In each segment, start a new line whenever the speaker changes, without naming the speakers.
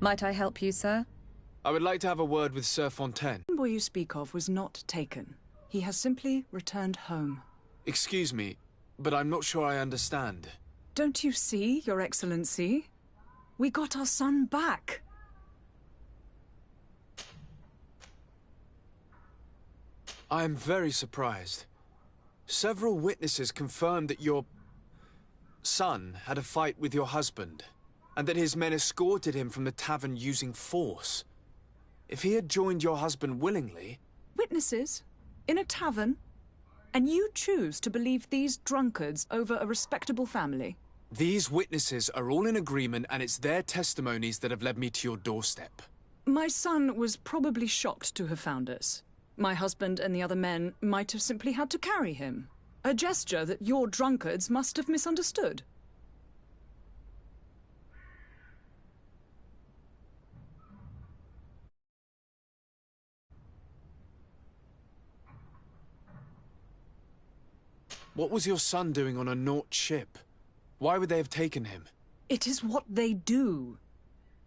Might I help you, sir?
I would like to have a word with Sir Fontaine.
The boy you speak of was not taken. He has simply returned home.
Excuse me, but I'm not sure I understand.
Don't you see, Your Excellency? We got our son back.
I am very surprised. Several witnesses confirmed that your son had a fight with your husband, and that his men escorted him from the tavern using force. If he had joined your husband willingly...
Witnesses? In a tavern? And you choose to believe these drunkards over a respectable family?
These witnesses are all in agreement, and it's their testimonies that have led me to your doorstep.
My son was probably shocked to have found us. My husband and the other men might have simply had to carry him. A gesture that your drunkards must have misunderstood.
What was your son doing on a Naut ship? Why would they have taken him?
It is what they do.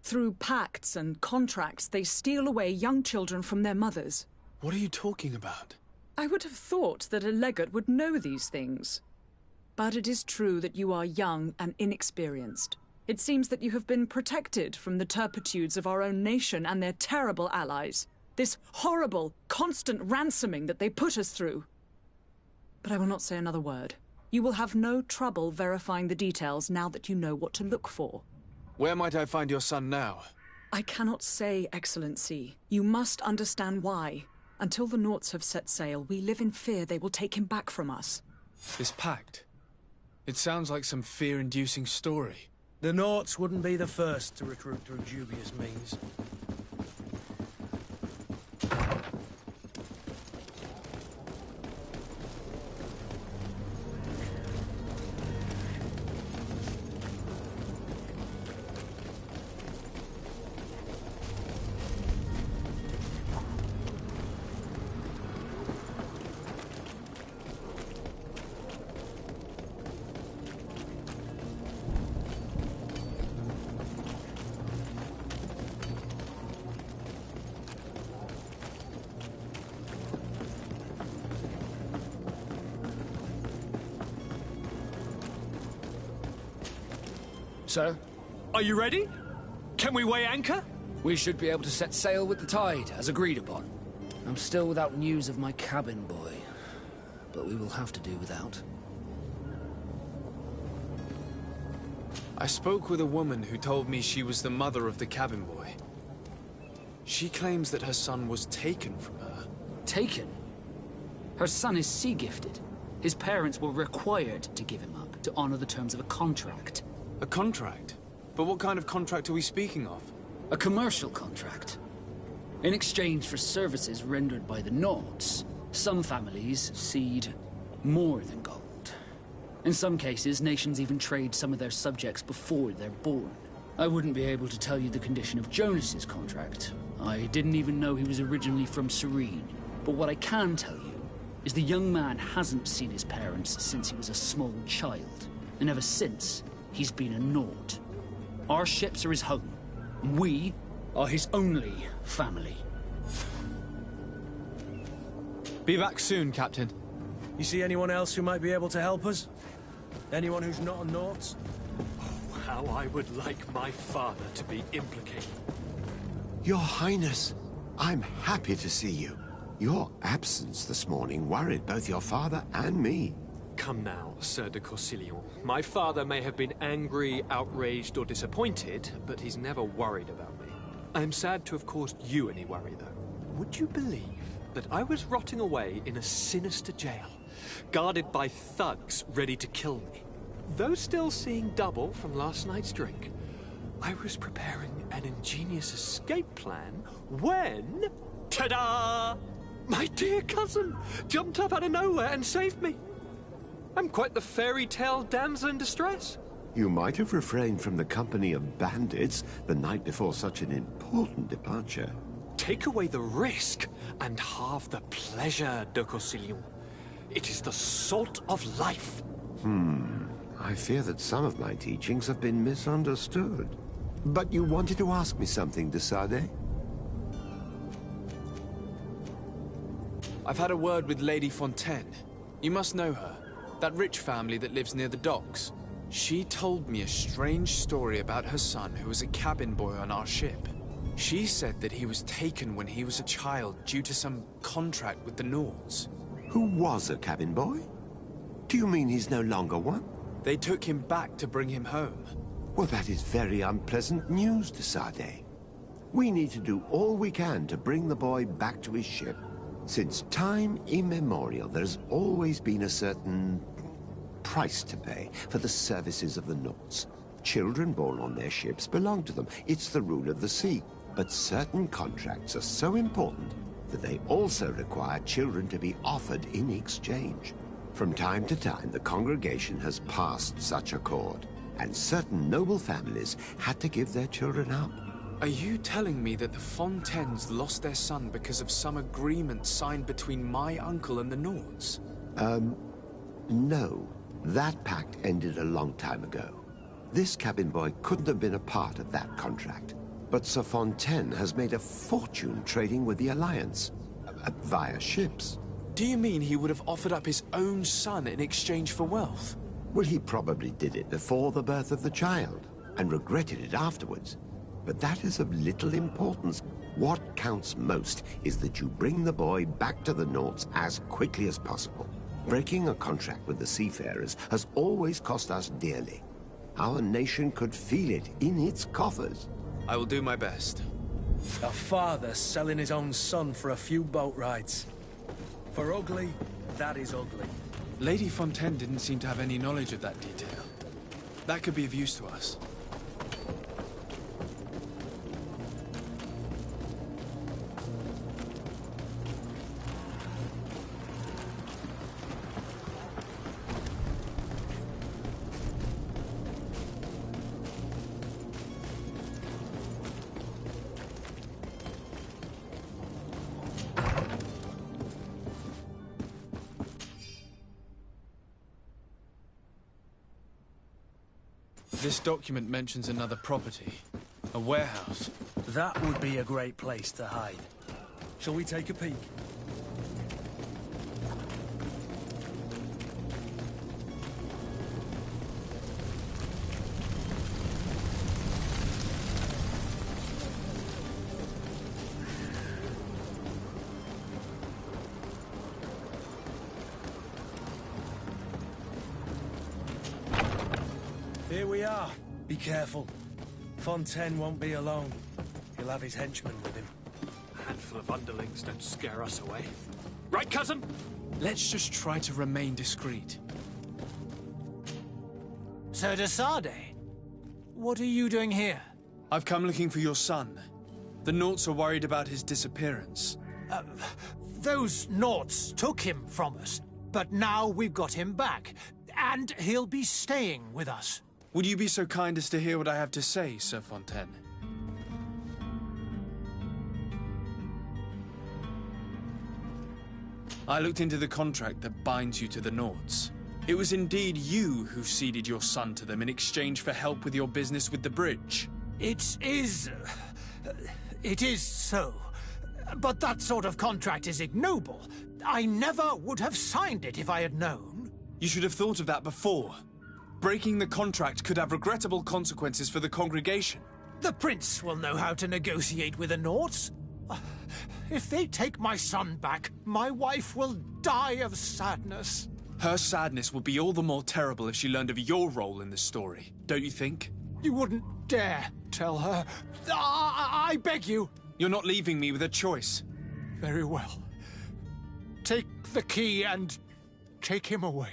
Through pacts and contracts, they steal away young children from their mothers.
What are you talking about?
I would have thought that a legate would know these things. But it is true that you are young and inexperienced. It seems that you have been protected from the turpitudes of our own nation and their terrible allies. This horrible, constant ransoming that they put us through. But I will not say another word. You will have no trouble verifying the details now that you know what to look for.
Where might I find your son now?
I cannot say, Excellency. You must understand why. Until the Nauts have set sail, we live in fear they will take him back from us.
This pact? It sounds like some fear-inducing story.
The Nauts wouldn't be the first to recruit through dubious means.
Sir?
Are you ready? Can we weigh anchor?
We should be able to set sail with the tide, as agreed upon. I'm still without news of my cabin boy, but we will have to do without.
I spoke with a woman who told me she was the mother of the cabin boy. She claims that her son was taken from her.
Taken? Her son is sea-gifted. His parents were required to give him up, to honor the terms of a contract.
A contract? But what kind of contract are we speaking of?
A commercial contract. In exchange for services rendered by the Nauts, some families cede more than gold. In some cases, nations even trade some of their subjects before they're born. I wouldn't be able to tell you the condition of Jonas's contract. I didn't even know he was originally from Serene. But what I can tell you is the young man hasn't seen his parents since he was a small child. And ever since, he's been a Naut. Our ships are his home. We are his only family.
Be back soon, Captain.
You see anyone else who might be able to help us? Anyone who's not a Naut?
Oh, how I would like my father to be implicated.
Your Highness, I'm happy to see you. Your absence this morning worried both your father and me.
Come now, Sir de Corsillon. My father may have been angry, outraged, or disappointed, but he's never worried about me. I am sad to have caused you any worry, though. Would you believe that I was rotting away in a sinister jail, guarded by thugs ready to kill me? Though still seeing double from last night's drink, I was preparing an ingenious escape plan when... ta-da! My dear cousin jumped up out of nowhere and saved me. I'm quite the fairy tale damsel in distress.
You might have refrained from the company of bandits the night before such an important departure.
Take away the risk and halve the pleasure, de Corsillon. It is the salt of life.
I fear that some of my teachings have been misunderstood. But you wanted to ask me something, Desade?
I've had a word with Lady Fontaine. You must know her. That rich family that lives near the docks. She told me a strange story about her son who was a cabin boy on our ship. She said that he was taken when he was a child due to some contract with the Nords.
Who was a cabin boy? Do you mean he's no longer one?
They took him back to bring him home.
Well, that is very unpleasant news, Desade. We need to do all we can to bring the boy back to his ship. Since time immemorial, there has always been a certain price to pay for the services of the Nords. Children born on their ships belong to them. It's the rule of the sea. But certain contracts are so important that they also require children to be offered in exchange. From time to time, the congregation has passed such accord, and certain noble families had to give their children up.
Are you telling me that the Fontaines lost their son because of some agreement signed between my uncle and the Nords?
No. That pact ended a long time ago. This cabin boy couldn't have been a part of that contract. But Sir Fontaine has made a fortune trading with the Alliance, via ships.
Do you mean he would have offered up his own son in exchange for wealth?
Well, he probably did it before the birth of the child, and regretted it afterwards. But that is of little importance. What counts most is that you bring the boy back to the Nords as quickly as possible. Breaking a contract with the seafarers has always cost us dearly. Our nation could feel it in its coffers.
I will do my best.
A father selling his own son for a few boat rides. For ugly, that is ugly.
Lady Fontaine didn't seem to have any knowledge of that detail. That could be of use to us. This document mentions another property. A warehouse.
That would be a great place to hide. Shall we take a peek? Here we are. Be careful. Fontaine won't be alone. He'll have his henchmen with him.
A handful of underlings don't scare us away. Right, cousin?
Let's just try to remain discreet.
Sir Desade, what are you doing here?
I've come looking for your son. The Nords are worried about his disappearance.
Those Nords took him from us, but now we've got him back, and he'll be staying with us.
Would you be so kind as to hear what I have to say, Sir Fontaine? I looked into the contract that binds you to the Nords. It was indeed you who ceded your son to them in exchange for help with your business with the bridge.
It is so. But that sort of contract is ignoble. I never would have signed it if I had known.
You should have thought of that before. Breaking the contract could have regrettable consequences for the congregation.
The prince will know how to negotiate with the Nords. If they take my son back, my wife will die of sadness.
Her sadness will be all the more terrible if she learned of your role in the story, don't you think?
You wouldn't dare tell her. I beg you.
You're not leaving me with a choice.
Very well. Take the key and take him away.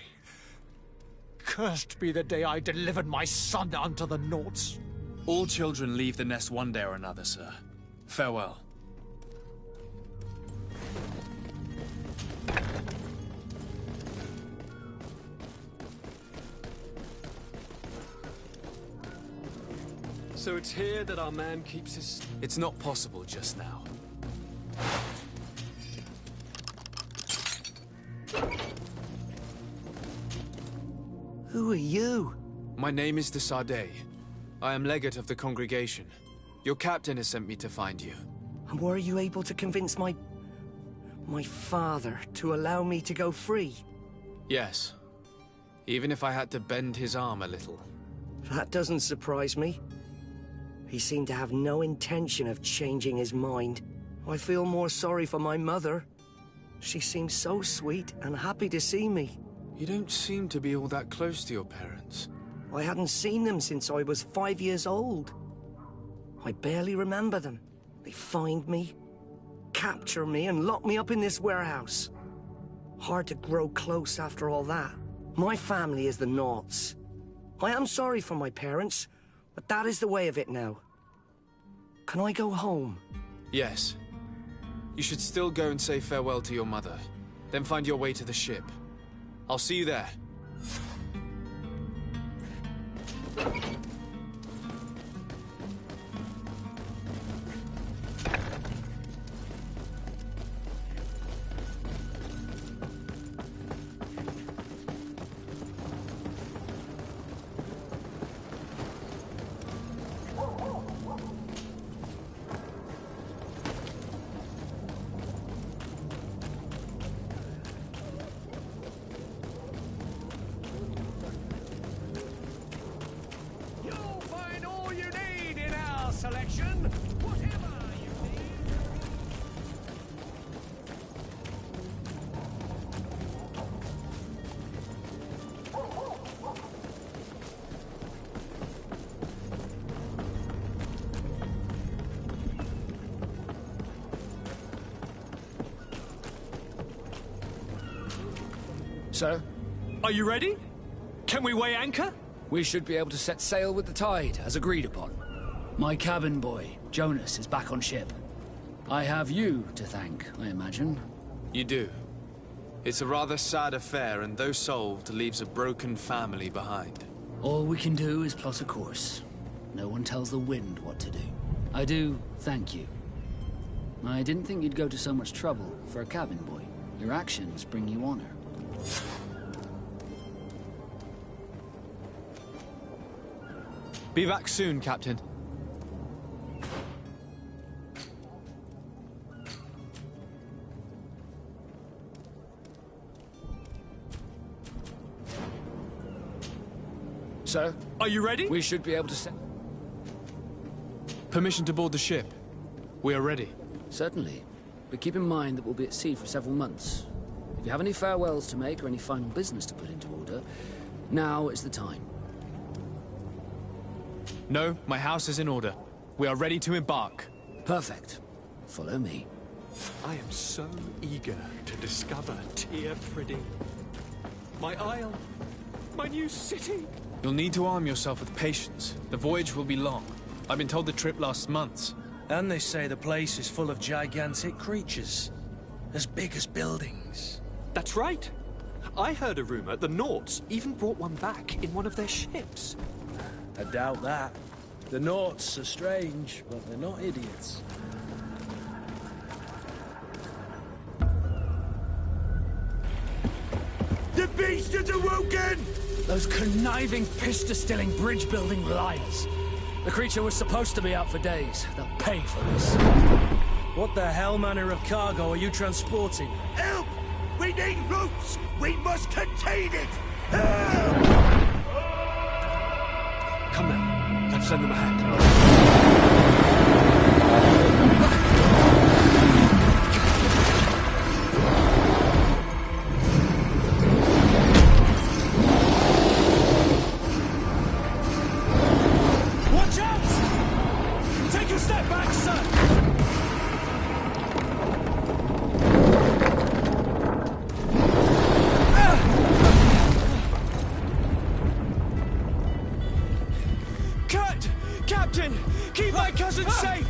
Cursed be the day I delivered my son unto the Nords.
All children leave the nest one day or another, sir. Farewell.
So it's here that our man keeps his...
It's not possible just now.
Who are you?
My name is Desade. I am legate of the congregation. Your captain has sent me to find you.
And were you able to convince my father to allow me to go free?
Yes. Even if I had to bend his arm a little.
That doesn't surprise me. He seemed to have no intention of changing his mind. I feel more sorry for my mother. She seemed so sweet and happy to see me.
You don't seem to be all that close to your parents.
I hadn't seen them since I was 5 years old. I barely remember them. They find me, capture me, and lock me up in this warehouse. Hard to grow close after all that. My family is the Naughts. I am sorry for my parents, but that is the way of it now. Can I go home?
Yes. You should still go and say farewell to your mother. Then find your way to the ship. I'll see you there.
Selection, whatever you need.
Sir?
Are you ready? Can we weigh anchor?
We should be able to set sail with the tide, as agreed upon. My cabin boy, Jonas, is back on ship. I have you to thank, I imagine.
You do. It's a rather sad affair, and though solved, leaves a broken family behind.
All we can do is plot a course. No one tells the wind what to do. I do thank you. I didn't think you'd go to so much trouble for a cabin boy. Your actions bring you honor.
Be back soon, Captain.
Sir?
Are you ready?
We should be able to set...
Permission to board the ship. We are ready.
Certainly. But keep in mind that we'll be at sea for several months. If you have any farewells to make or any final business to put into order, now is the time.
No, my house is in order. We are ready to embark.
Perfect. Follow me.
I am so eager to discover Tear Fridding. My isle. My new city.
You'll need to arm yourself with patience. The voyage will be long. I've been told the trip lasts months.
And they say the place is full of gigantic creatures. As big as buildings.
That's right. I heard a rumor the Naughts even brought one back in one of their ships.
I doubt that. The Naughts are strange, but they're not idiots.
The beast is awoken!
Those conniving, piss-distilling, bridge-building liars. The creature was supposed to be out for days. They'll pay for this.
What the hell manner of cargo are you transporting?
Help! We need ropes! We must contain it! Help!
Come now, let's send them ahead.
Watch out! Take a step back, sir!
Captain! Keep my cousin safe!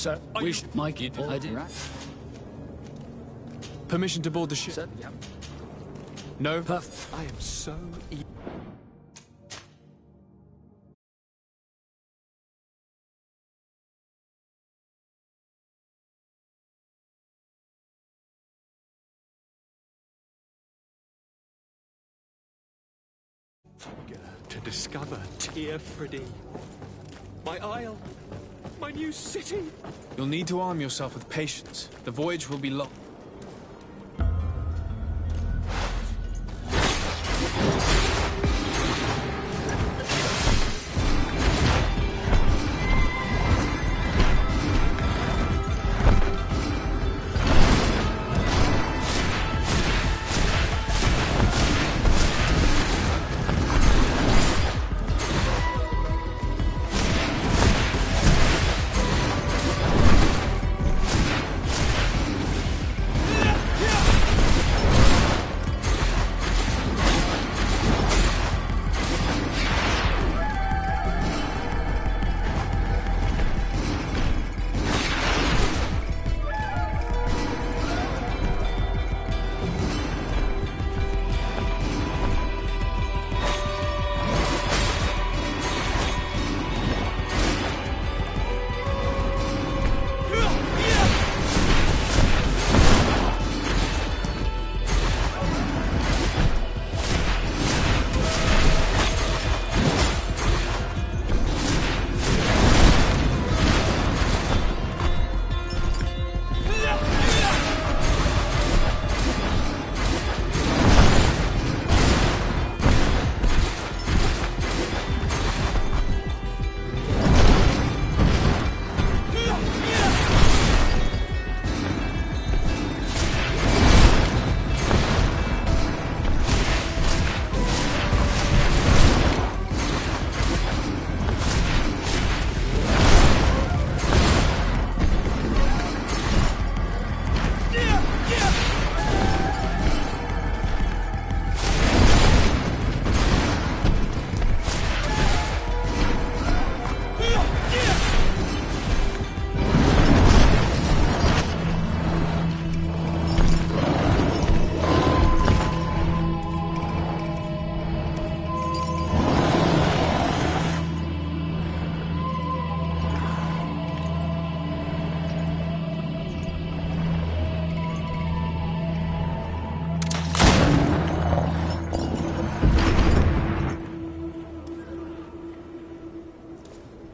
Sir,
Wish, Mike, I do.
Permission to board the ship?
Sir, yeah.
No?
perfect.
I am so eager to discover Tear Freddy. My isle, my new city.
You'll need to arm yourself with patience. The voyage will be long.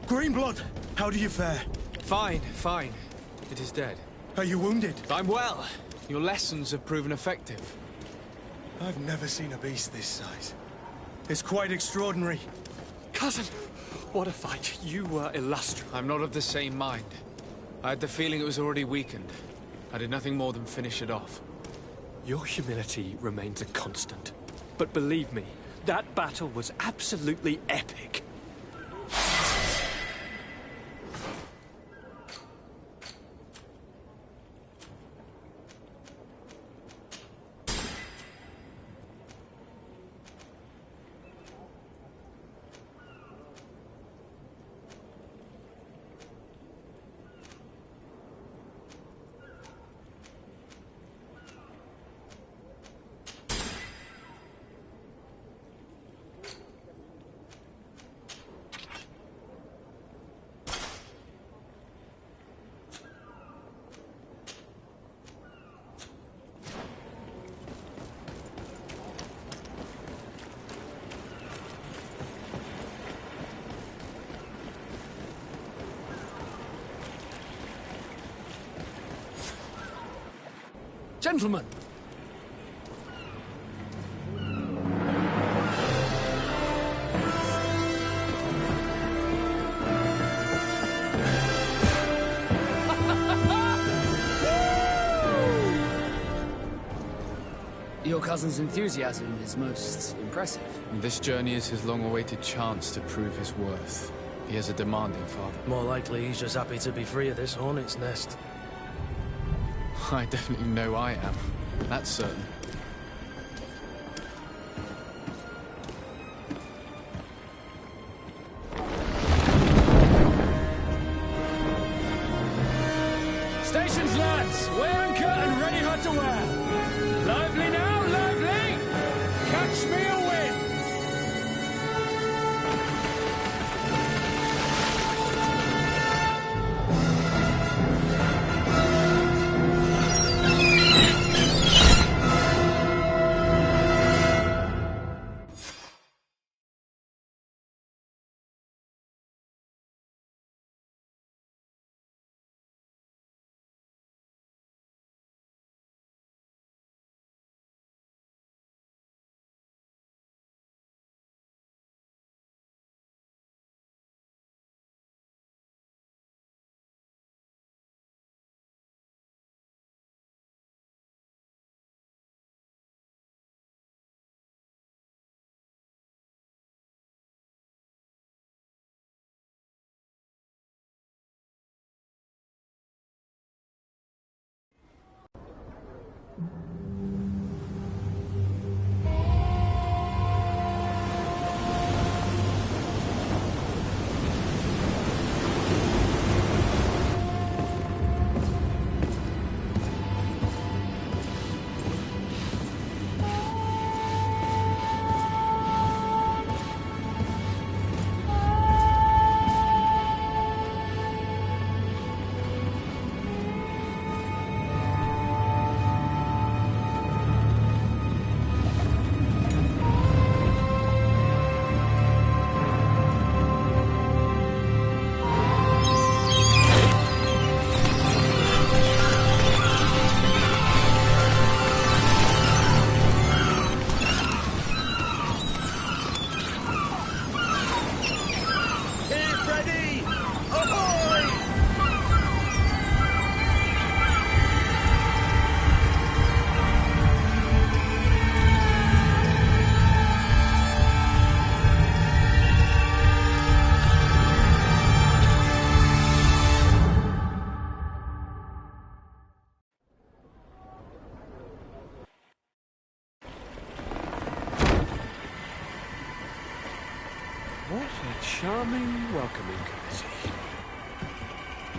Greenblood, how do you fare?
Fine, fine. It is dead.
Are you wounded?
I'm well. Your lessons have proven effective.
I've never seen a beast this size. It's quite extraordinary.
Cousin, what a fight. You were illustrious.
I'm not of the same mind. I had the feeling it was already weakened. I did nothing more than finish it off.
Your humility remains a constant. But believe me, that battle was absolutely epic.
Gentlemen!
Your cousin's enthusiasm is most impressive.
This journey is his long-awaited chance to prove his worth. He has a demanding father.
More likely he's just happy to be free of this hornet's nest.
I definitely know I am. That's certain.
Stations, lads! Weigh anchor and ready hard to wear. Lively now, lively! Catch me a wind!
What a charming welcoming courtesy.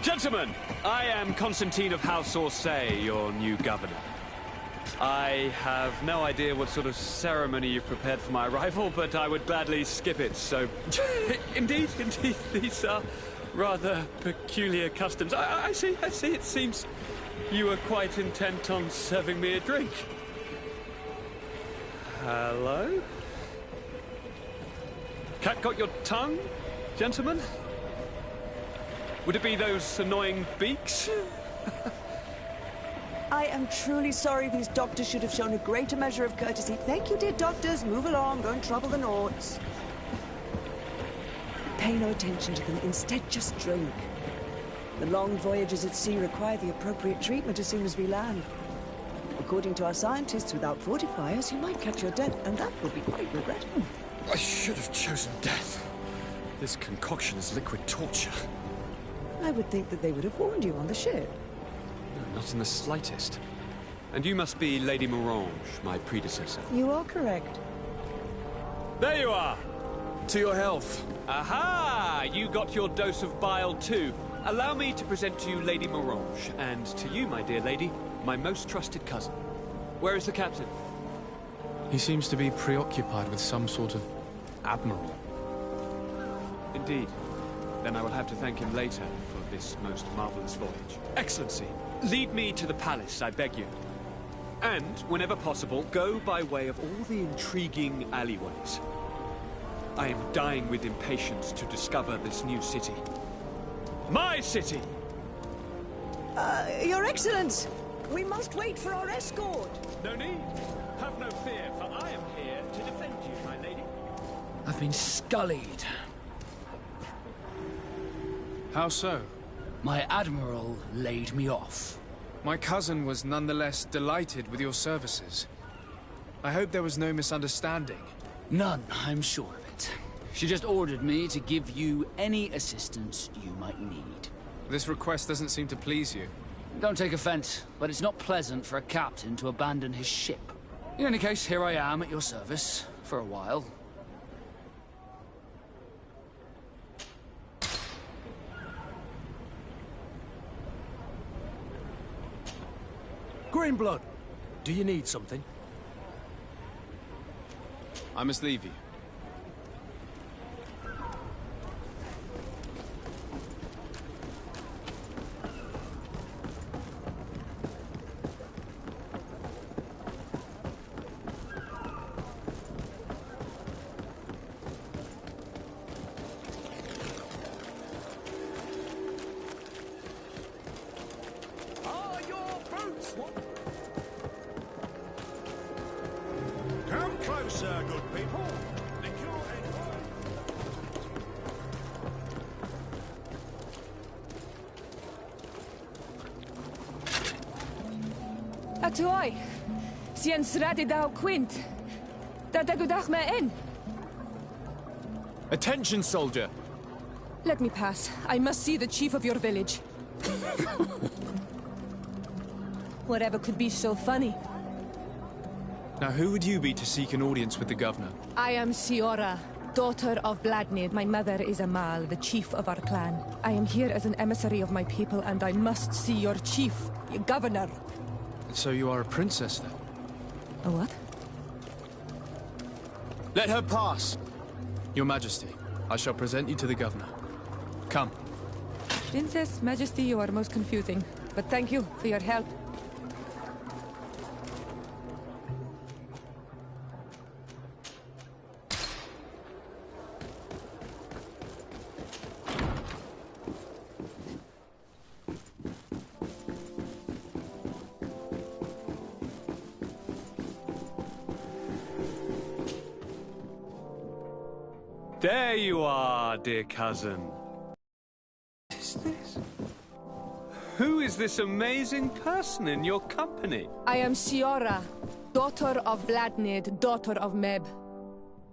Gentlemen, I am Constantine of House Orsay, your new governor. I have no idea what sort of ceremony you've prepared for my arrival, but I would gladly skip it, so... indeed, these are rather peculiar customs. I see, it seems you are quite intent on serving me a drink. Hello? Cat got your tongue, gentlemen? Would it be those annoying beaks?
I am truly sorry. These doctors should have shown a greater measure of courtesy. Thank you, dear doctors. Move along. Don't trouble the Nords. Pay no attention to them. Instead, just drink. The long voyages at sea require the appropriate treatment as soon as we land. According to our scientists, without fortifiers, you might catch your death, and that will be quite regrettable.
I should have chosen death. This concoction is liquid torture.
I would think that they would have warned you on the ship.
No, not in the slightest. And you must be Lady Morange, my predecessor.
You are correct.
There you are!
To your health.
Aha! You got your dose of bile too. Allow me to present to you Lady Morange, and to you, my dear lady, my most trusted cousin. Where is the captain?
He seems to be preoccupied with some sort of admiral.
Indeed. Then I will have to thank him later for this most marvelous voyage. Excellency, lead me to the palace, I beg you. And, whenever possible, go by way of all the intriguing alleyways. I am dying with impatience to discover this new city. My city!
Your Excellence! We must wait for our escort!
No need. Have no fear, for I am here to defend you, my lady.
I've been scullied.
How so?
My admiral laid me off.
My cousin was nonetheless delighted with your services. I hope there was no misunderstanding.
None, I'm sure of it. She just ordered me to give you any assistance you might need.
This request doesn't seem to please you.
Don't take offense, but it's not pleasant for a captain to abandon his ship. In any case, here I am at your service, for a while.
Greenblood, do you need something?
I must leave you.
Come closer, good people. Liqueur and wine.
Atoi, sien sradi dau quint. Da dagudach me in.
Attention, soldier!
Let me pass. I must see the chief of your village. Whatever could be so funny?
Now, who would you be to seek an audience with the governor?
I am Siora, daughter of Bladnid. My mother is Amal, the chief of our clan. I am here as an emissary of my people, and I must see your chief, your governor.
So you are a princess, then?
A what?
Let her pass! Your Majesty, I shall present you to the governor. Come.
Princess, Majesty, you are most confusing. But thank you for your help.
There you are, dear cousin. What is this? Who is this amazing person in your company?
I am Siora, daughter of Bladnid, daughter of Meb.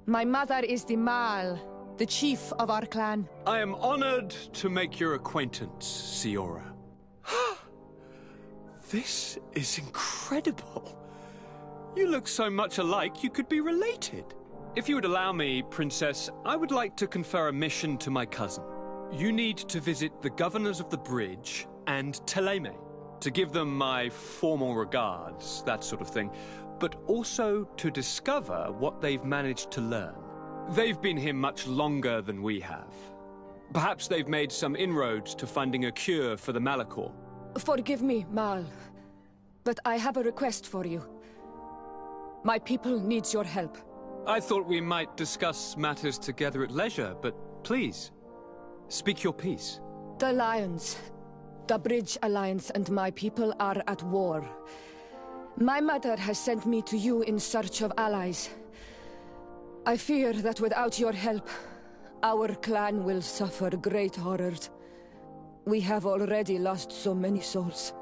My mother is the Mal, the chief of our clan.
I am honored to make your acquaintance, Siora. This is incredible. You look so much alike you could be related. If you would allow me, Princess, I would like to confer a mission to my cousin. You need to visit the governors of the bridge and Teleme to give them my formal regards, that sort of thing, but also to discover what they've managed to learn. They've been here much longer than we have. Perhaps they've made some inroads to finding a cure for the Malachor.
Forgive me, Mal, but I have a request for you. My people needs your help.
I thought we might discuss matters together at leisure, but please, speak your piece.
The Lions, the Bridge Alliance and my people are at war. My mother has sent me to you in search of allies. I fear that without your help, our clan will suffer great horrors. We have already lost so many souls.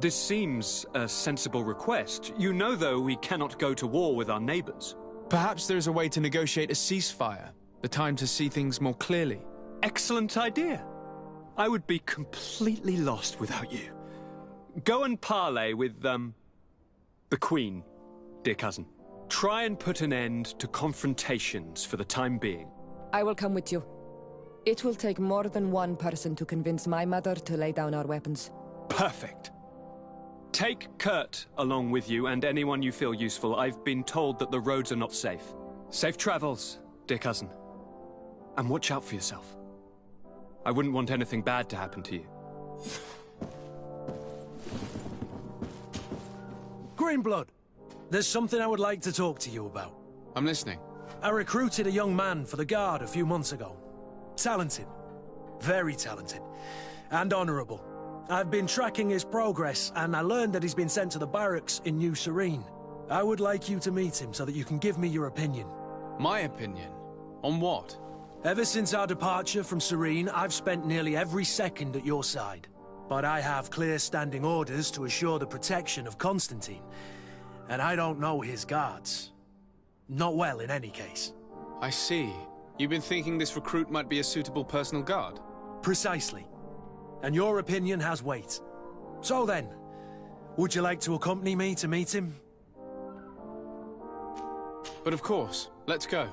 This seems a sensible request. You know, though, we cannot go to war with our neighbors.
Perhaps there is a way to negotiate a ceasefire. The time to see things more clearly.
Excellent idea. I would be completely lost without you. Go and parley with, the Queen, dear cousin. Try and put an end to confrontations for the time being.
I will come with you. It will take more than one person to convince my mother to lay down our weapons.
Perfect. Take Kurt along with you and anyone you feel useful. I've been told that the roads are not safe. Safe travels, dear cousin. And watch out for yourself. I wouldn't want anything bad to happen to you.
Greenblood, there's something I would like to talk to you about.
I'm listening.
I recruited a young man for the Guard a few months ago. Talented. Very talented. And honorable. I've been tracking his progress, and I learned that he's been sent to the barracks in New Serene. I would like you to meet him so that you can give me your opinion.
My opinion? On what?
Ever since our departure from Serene, I've spent nearly every second at your side. But I have clear standing orders to assure the protection of Constantine. And I don't know his guards. Not well, in any case.
I see. You've been thinking this recruit might be a suitable personal guard?
Precisely. And your opinion has weight. So then, would you like to accompany me to meet him?
But of course. Let's go.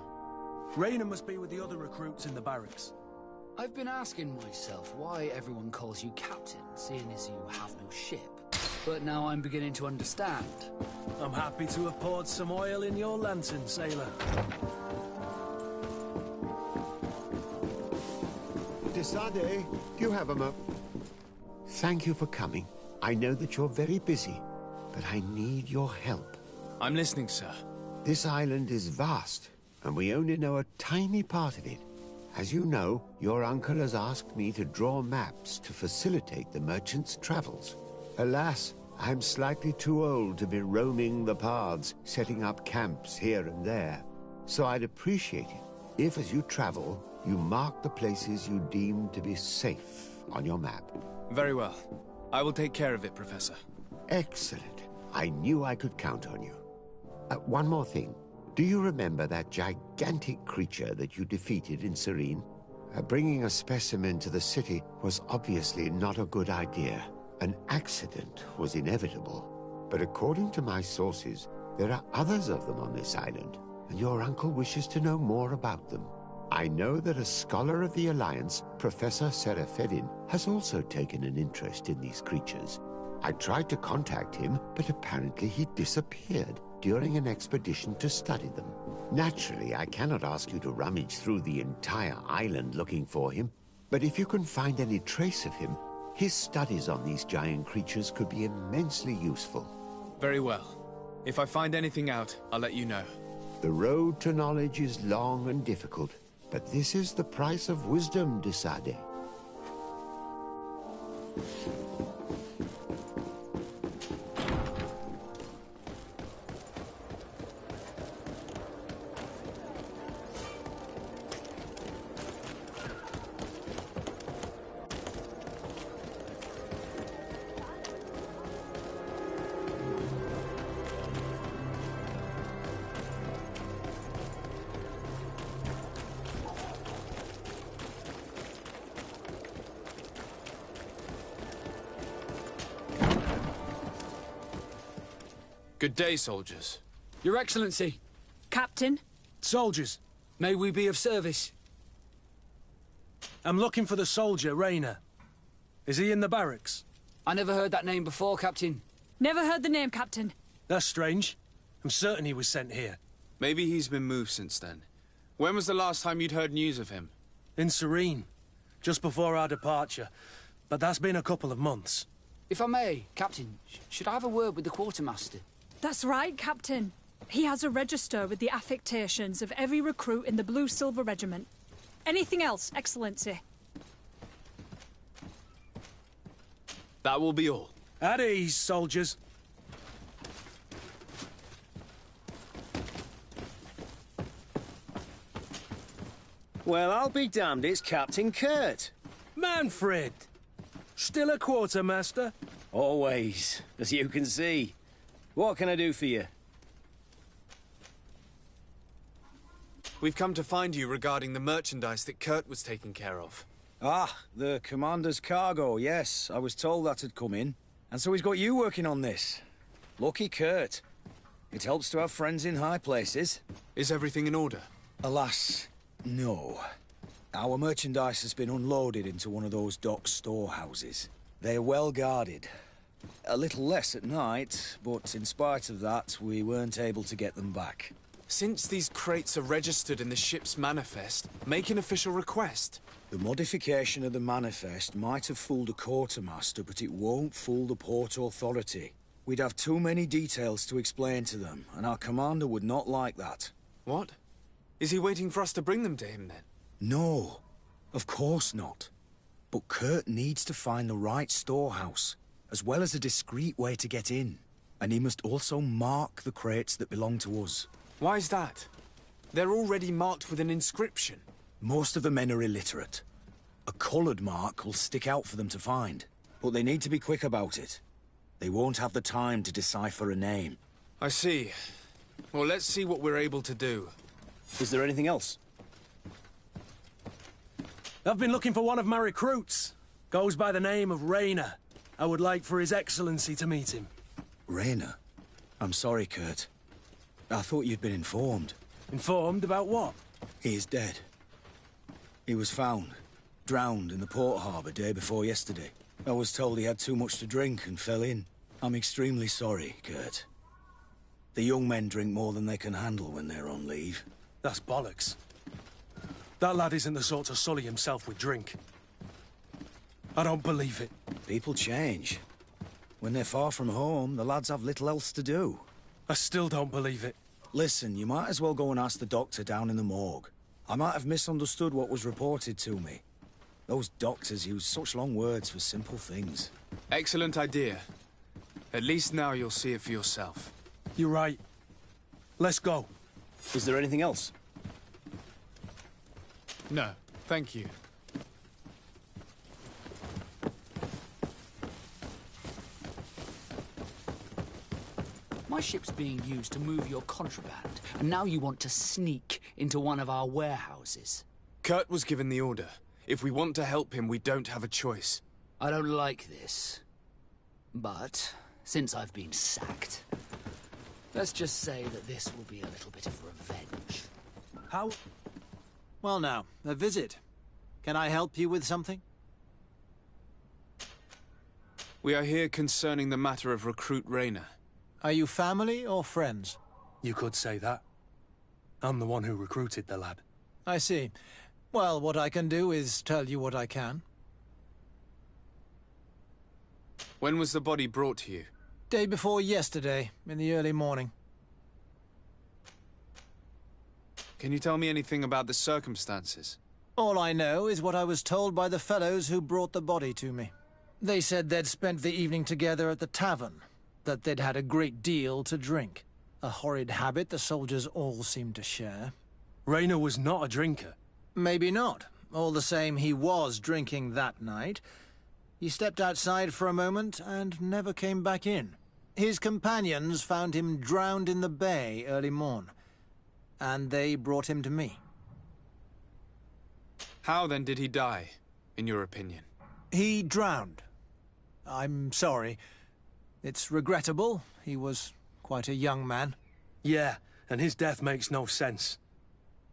Raina must be with the other recruits in the barracks.
I've been asking myself why everyone calls you captain, seeing as you have no ship. but now I'm beginning to understand.
I'm happy to have poured some oil in your lantern, sailor.
Desade, do you have a mo... Thank you for coming. I know that you're very busy, but I need your help.
I'm listening, sir.
This island is vast, and we only know a tiny part of it. As you know, your uncle has asked me to draw maps to facilitate the merchant's travels. Alas, I'm slightly too old to be roaming the paths, setting up camps here and there. So I'd appreciate it if, as you travel, you mark the places you deem to be safe on your map.
Very well. I will take care of it, Professor.
Excellent. I knew I could count on you. One more thing. Do you remember that gigantic creature that you defeated in Serene? Bringing a specimen to the city was obviously not a good idea. An accident was inevitable. But according to my sources, there are others of them on this island, and your uncle wishes to know more about them. I know that a scholar of the Alliance, Professor Serafedin, has also taken an interest in these creatures. I tried to contact him, but apparently he disappeared during an expedition to study them. Naturally, I cannot ask you to rummage through the entire island looking for him, but if you can find any trace of him, his studies on these giant creatures could be immensely useful.
Very well. If I find anything out, I'll let you know.
The road to knowledge is long and difficult, but this is the price of wisdom, Desade.
Good day, soldiers.
Your Excellency.
Captain?
Soldiers,
May we be of service?
I'm looking for the soldier, Rayner. Is he in the barracks?
I never heard that name before, Captain.
Never heard the name, Captain.
That's strange. I'm certain he was sent here.
Maybe he's been moved since then. When was the last time you'd heard news of him?
In Serene, just before our departure. But that's been a couple of months.
If I may, Captain, should I have a word with the quartermaster?
That's right, Captain. He has a register with the affectations of every recruit in the Blue-Silver Regiment. Anything else, Excellency?
That will be all.
At ease, soldiers.
Well, I'll be damned, it's Captain Kurt.
Manfred! Still a quartermaster?
Always, as you can see. What can I do for you?
We've come to find you regarding the merchandise that Kurt was taking care of.
Ah, the commander's cargo, yes. I was told that had come in. And so he's got you working on this. Lucky Kurt. It helps to have friends in high places.
Is everything in order?
Alas, no. Our merchandise has been unloaded into one of those dock storehouses. They're well guarded. A little less at night, but in spite of that, we weren't able to get them back.
Since these crates are registered in the ship's manifest, make an official request.
The modification of the manifest might have fooled a quartermaster, but it won't fool the Port Authority. We'd have too many details to explain to them, and our commander would not like that.
What? Is he waiting for us to bring them to him, then?
No, of course not. But Kurt needs to find the right storehouse, as well as a discreet way to get in. And he must also mark the crates that belong to us.
Why is that? They're already marked with an inscription.
Most of the men are illiterate. A coloured mark will stick out for them to find, but they need to be quick about it. They won't have the time to decipher a name.
I see. Well, let's see what we're able to do.
Is there anything else?
I've been looking for one of my recruits. Goes by the name of Rayner. I would like for His Excellency to meet him.
Rayner? I'm sorry, Kurt. I thought you'd been informed.
Informed about what?
He is dead. He was found, drowned in the port harbour day before yesterday. I was told he had too much to drink and fell in. I'm extremely sorry, Kurt. The young men drink more than they can handle when they're on leave.
That's bollocks. That lad isn't the sort to sully himself with drink. I don't believe it.
People change. When they're far from home, the lads have little else to do.
I still don't believe it.
Listen, you might as well go and ask the doctor down in the morgue. I might have misunderstood what was reported to me. Those doctors use such long words for simple things.
Excellent idea. At least now you'll see it for yourself.
You're right. Let's go.
Is there anything else?
No, thank you.
My ship's being used to move your contraband, and now you want to sneak into one of our warehouses.
Kurt was given the order. If we want to help him, we don't have a choice.
I don't like this. But, since I've been sacked, let's just say that this will be a little bit of revenge.
How?
Well now, a visit. Can I help you with something?
We are here concerning the matter of recruit Rayner.
Are you family or friends?
You could say that. I'm the one who recruited the lad.
I see. Well, what I can do is tell you what I can.
When was the body brought to you?
Day before yesterday, in the early morning.
Can you tell me anything about the circumstances?
All I know is what I was told by the fellows who brought the body to me. They said they'd spent the evening together at the tavern, that they'd had a great deal to drink. A horrid habit the soldiers all seemed to share.
Rayner was not a drinker.
Maybe not. All the same, he was drinking that night. He stepped outside for a moment and never came back in. His companions found him drowned in the bay early morn, and they brought him to me.
How then did he die, in your opinion?
He drowned. I'm sorry. It's regrettable. He was quite a young man.
Yeah, and his death makes no sense.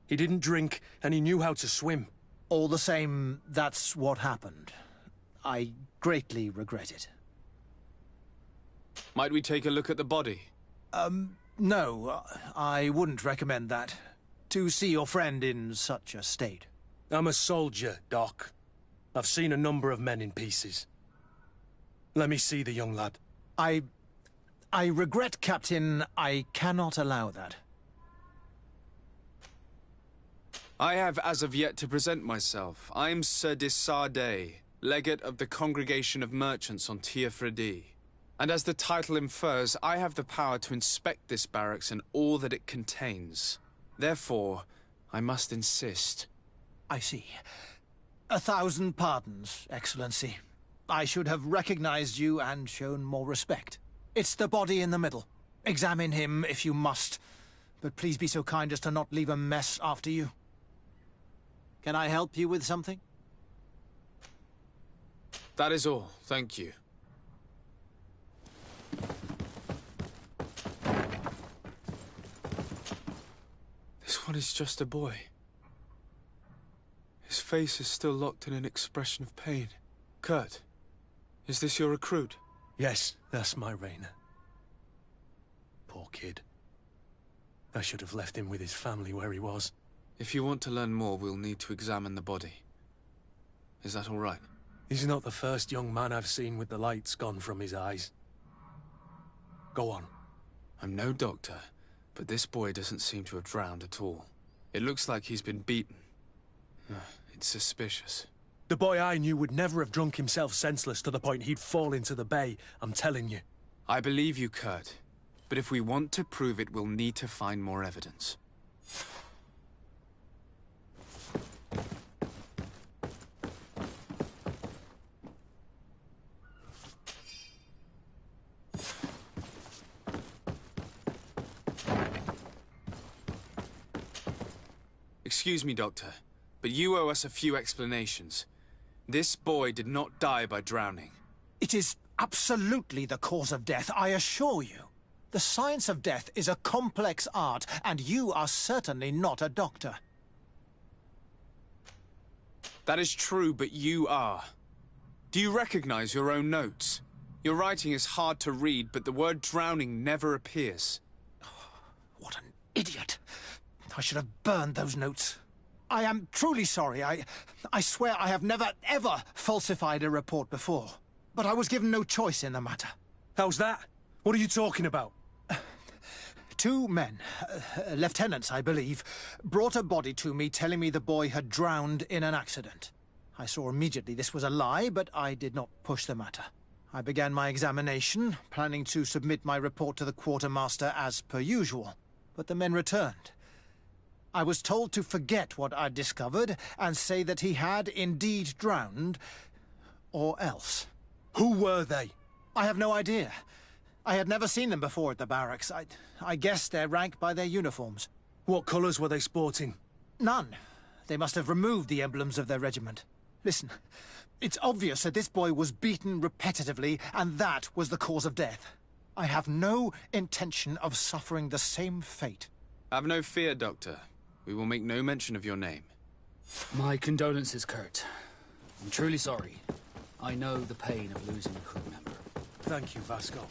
He didn't drink, and he knew how to swim.
All the same, that's what happened. I greatly regret it.
Might we take a look at the body?
No, I wouldn't recommend that. To see your friend in such a state.
I'm a soldier, Doc. I've seen a number of men in pieces. Let me see the young lad.
I regret, Captain. I cannot allow that.
I have as of yet to present myself. I'm Sir Desade, legate of the Congregation of Merchants on Tir Fredi. And as the title infers, I have the power to inspect this barracks and all that it contains. Therefore, I must insist.
I see. 1,000 pardons, Excellency. I should have recognized you and shown more respect. It's the body in the middle. Examine him if you must, but please be so kind as to not leave a mess after you. Can I help you with something?
That is all, thank you. This one is just a boy. His face is still locked in an expression of pain. Kurt, is this your recruit?
Yes, that's my Rayner. Poor kid. I should have left him with his family where he was.
If you want to learn more, we'll need to examine the body. Is that all right?
He's not the first young man I've seen with the lights gone from his eyes. Go on.
I'm no doctor, but this boy doesn't seem to have drowned at all. It looks like he's been beaten. It's suspicious.
The boy I knew would never have drunk himself senseless to the point he'd fall into the bay, I'm telling you.
I believe you, Kurt. But if we want to prove it, we'll need to find more evidence. Excuse me, Doctor, but you owe us a few explanations. This boy did not die by drowning.
It is absolutely the cause of death, I assure you. The science of death is a complex art, and you are certainly not a doctor.
That is true, but you are. Do you recognize your own notes? Your writing is hard to read, but the word drowning never appears.
What an idiot. I should have burned those notes. I am truly sorry. I swear I have never, ever falsified a report before. But I was given no choice in the matter.
How's that? What are you talking about?
Two men, lieutenants, I believe, brought a body to me telling me the boy had drowned in an accident. I saw immediately this was a lie, but I did not push the matter. I began my examination, planning to submit my report to the quartermaster as per usual. But the men returned. I was told to forget what I'd discovered and say that he had indeed drowned, or else.
Who were they?
I have no idea. I had never seen them before at the barracks. I guessed their rank by their uniforms.
What colours were they sporting?
None. They must have removed the emblems of their regiment. Listen, it's obvious that this boy was beaten repetitively, and that was the cause of death. I have no intention of suffering the same fate.
Have no fear, Doctor. We will make no mention of your name.
My condolences, Kurt. I'm truly sorry. I know the pain of losing a crew member.
Thank you, Vasco.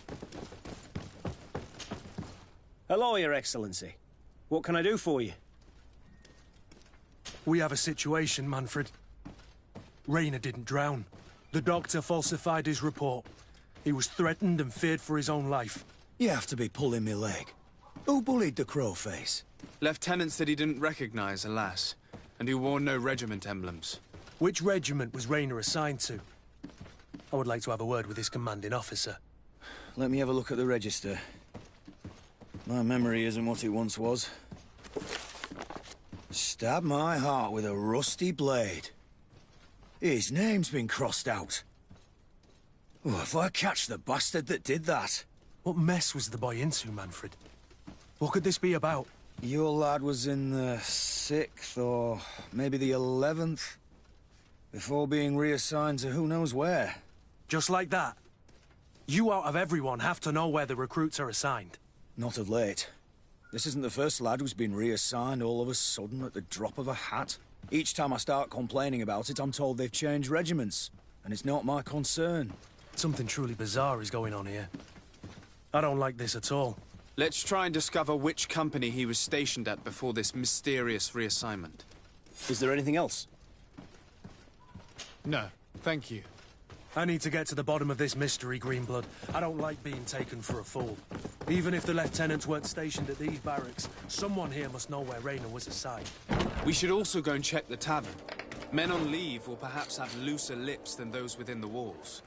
Hello, Your Excellency. What can I do for you?
We have a situation, Manfred. Rayner didn't drown. The doctor falsified his report. He was threatened and feared for his own life.
You have to be pulling me leg. Who bullied the crowface?
Lieutenants that he didn't recognize, alas, and who wore no regiment emblems.
Which regiment was Rayner assigned to? I would like to have a word with his commanding officer.
Let me have a look at the register. My memory isn't what it once was. Stab my heart with a rusty blade. His name's been crossed out. Oh, if I catch the bastard that did that.
What mess was the boy into, Manfred? What could this be about?
Your lad was in the 6th, or maybe the 11th, before being reassigned to who knows where.
Just like that? You out of everyone have to know where the recruits are assigned.
Not of late. This isn't the first lad who's been reassigned all of a sudden at the drop of a hat. Each time I start complaining about it, I'm told they've changed regiments, and it's not my concern.
Something truly bizarre is going on here. I don't like this at all.
Let's try and discover which company he was stationed at before this mysterious reassignment.
Is there anything else?
No, thank you.
I need to get to the bottom of this mystery, Greenblood. I don't like being taken for a fool. Even if the lieutenants weren't stationed at these barracks, someone here must know where Rayner was assigned.
We should also go and check the tavern. Men on leave will perhaps have looser lips than those within the walls.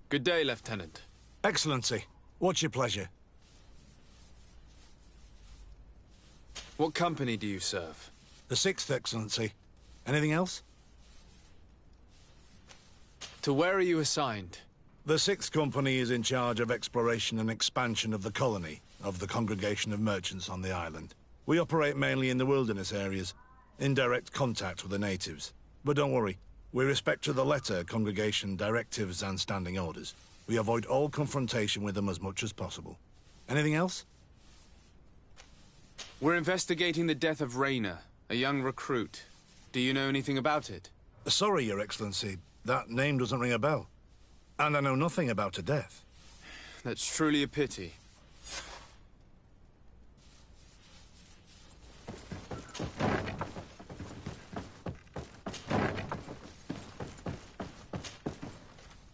Good day, Lieutenant.
Excellency, what's your pleasure?
What company do you serve?
The 6th, Excellency. Anything else?
To where are you assigned?
The 6th Company is in charge of exploration and expansion of the colony of the Congregation of Merchants on the island. We operate mainly in the wilderness areas, in direct contact with the natives. But don't worry, we respect to the letter Congregation directives and standing orders. We avoid all confrontation with them as much as possible. Anything else?
We're investigating the death of Rayner, a young recruit. Do you know anything about it?
Sorry, Your Excellency. That name doesn't ring a bell. And I know nothing about a death.
That's truly a pity.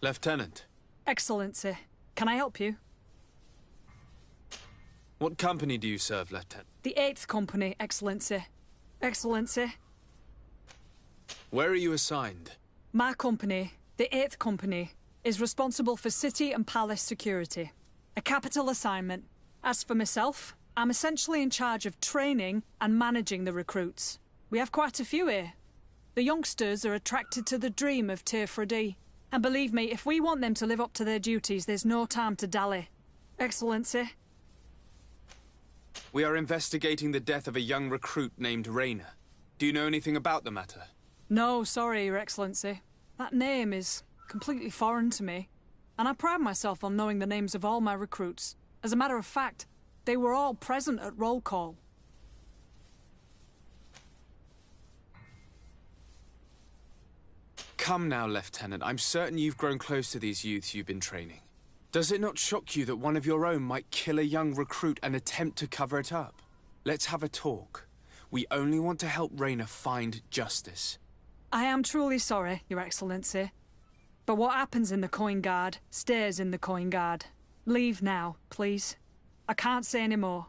Lieutenant.
Excellency, can I help you?
What company do you serve, Lieutenant?
The 8th Company, Excellency. Excellency.
Where are you assigned?
My company, the 8th Company, is responsible for city and palace security. A capital assignment. As for myself, I'm essentially in charge of training and managing the recruits. We have quite a few here. The youngsters are attracted to the dream of Tir and believe me, if we want them to live up to their duties, there's no time to dally. Excellency.
We are investigating the death of a young recruit named Rayner. Do you know anything about the matter?
No, sorry, Your Excellency. That name is completely foreign to me, and I pride myself on knowing the names of all my recruits. As a matter of fact, they were all present at roll call.
Come now, Lieutenant. I'm certain you've grown close to these youths you've been training. Does it not shock you that one of your own might kill a young recruit and attempt to cover it up? Let's have a talk. We only want to help Rayner find justice.
I am truly sorry, Your Excellency. But what happens in the Coin Guard stays in the Coin Guard. Leave now, please. I can't say any more.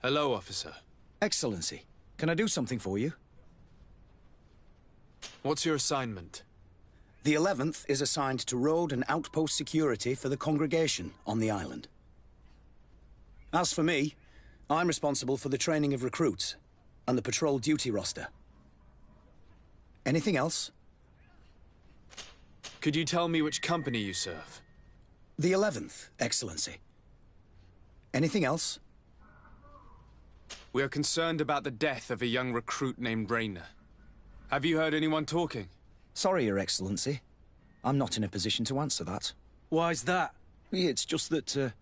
Hello, officer.
Excellency, can I do something for you?
What's your assignment?
The 11th is assigned to road and outpost security for the congregation on the island. As for me, I'm responsible for the training of recruits and the patrol duty roster. Anything else?
Could you tell me which company you serve?
The 11th, Excellency. Anything else?
We are concerned about the death of a young recruit named Rayner. Have you heard anyone talking?
Sorry, Your Excellency. I'm not in a position to answer that.
Why's that?
It's just that,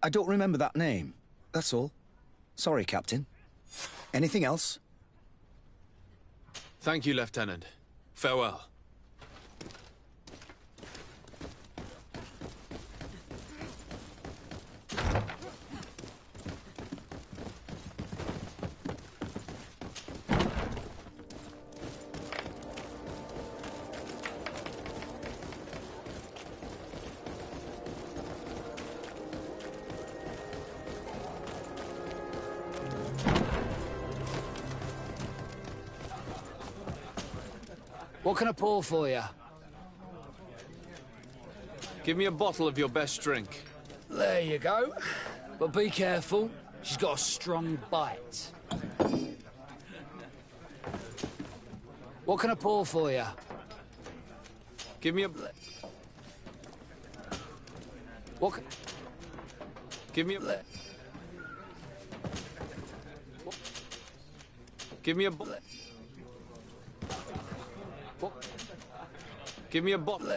I don't remember that name. That's all. Sorry, Captain. Anything else?
Thank you, Lieutenant. Farewell.
What can I pour for you?
Give me a bottle of your best drink.
There you go. But be careful. She's got a strong bite. What can I pour for you?
Give me a...
What can...
Give me a... Give me a... Give me a bottle.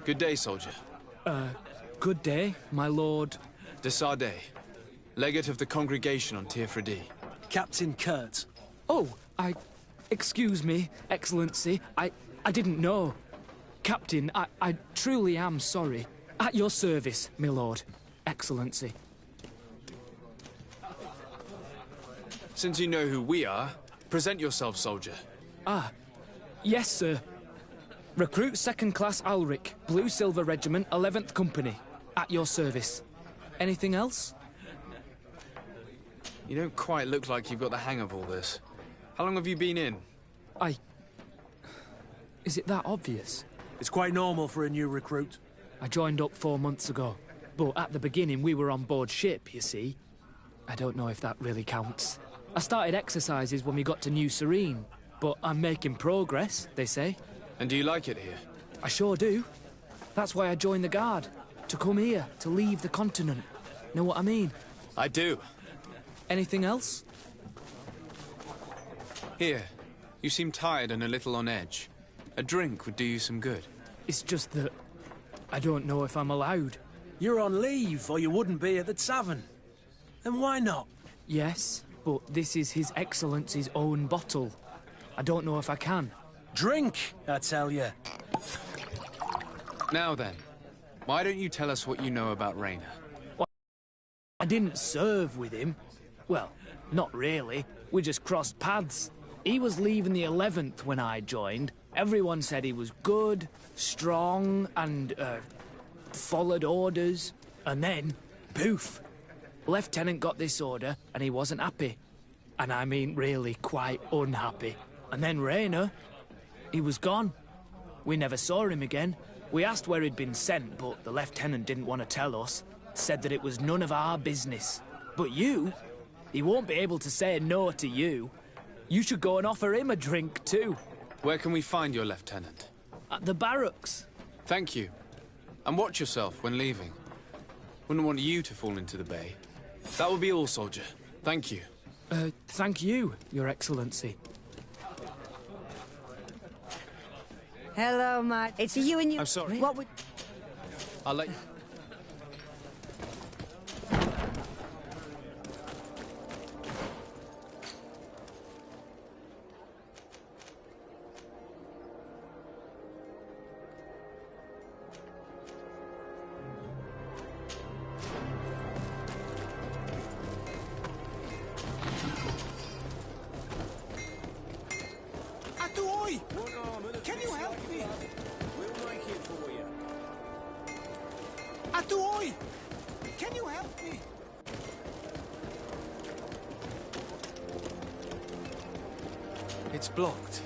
Good day, soldier.
Good day, my lord.
Desade, legate of the congregation on Tir.
Captain Kurt.
Oh, excuse me, Excellency. I didn't know. Captain, I truly am sorry. At your service, my lord. Excellency.
Since you know who we are, present yourself, soldier.
Ah, yes, sir. Recruit 2nd Class Alric, Blue Silver Regiment, 11th Company. At your service. Anything else?
You don't quite look like you've got the hang of all this. How long have you been in?
Is it that obvious?
It's quite normal for a new recruit.
I joined up 4 months ago. But at the beginning, we were on board ship, you see. I don't know if that really counts. I started exercises when we got to New Serene. But I'm making progress, they say.
And do you like it here?
I sure do. That's why I joined the Guard. To come here, to leave the continent. Know what I mean?
I do.
Anything else?
Here. You seem tired and a little on edge. A drink would do you some good.
It's just that I don't know if I'm allowed.
You're on leave, or you wouldn't be at the tavern. And why not?
Yes, but this is His Excellency's own bottle. I don't know if I can.
Drink, I tell you.
Now then, why don't you tell us what you know about Raynor?
Well, I didn't serve with him. Well, not really. We just crossed paths. He was leaving the 11th when I joined. Everyone said he was good, strong, and, followed orders. And then, poof. Lieutenant got this order, and he wasn't happy. And I mean really quite unhappy. And then Raynor, he was gone. We never saw him again. We asked where he'd been sent, but the lieutenant didn't want to tell us. Said that it was none of our business. But you, he won't be able to say no to you. You should go and offer him a drink too.
Where can we find your lieutenant?
At the barracks.
Thank you. And watch yourself when leaving. Wouldn't want you to fall into the bay. That will be all, soldier. Thank you.
Thank you, Your Excellency.
Hello, Matt. It's you and you.
I'm sorry.
What would...
I'll let you...
Can you help me?
We'll make it for you.
Atuoi! Can you help me?
It's blocked.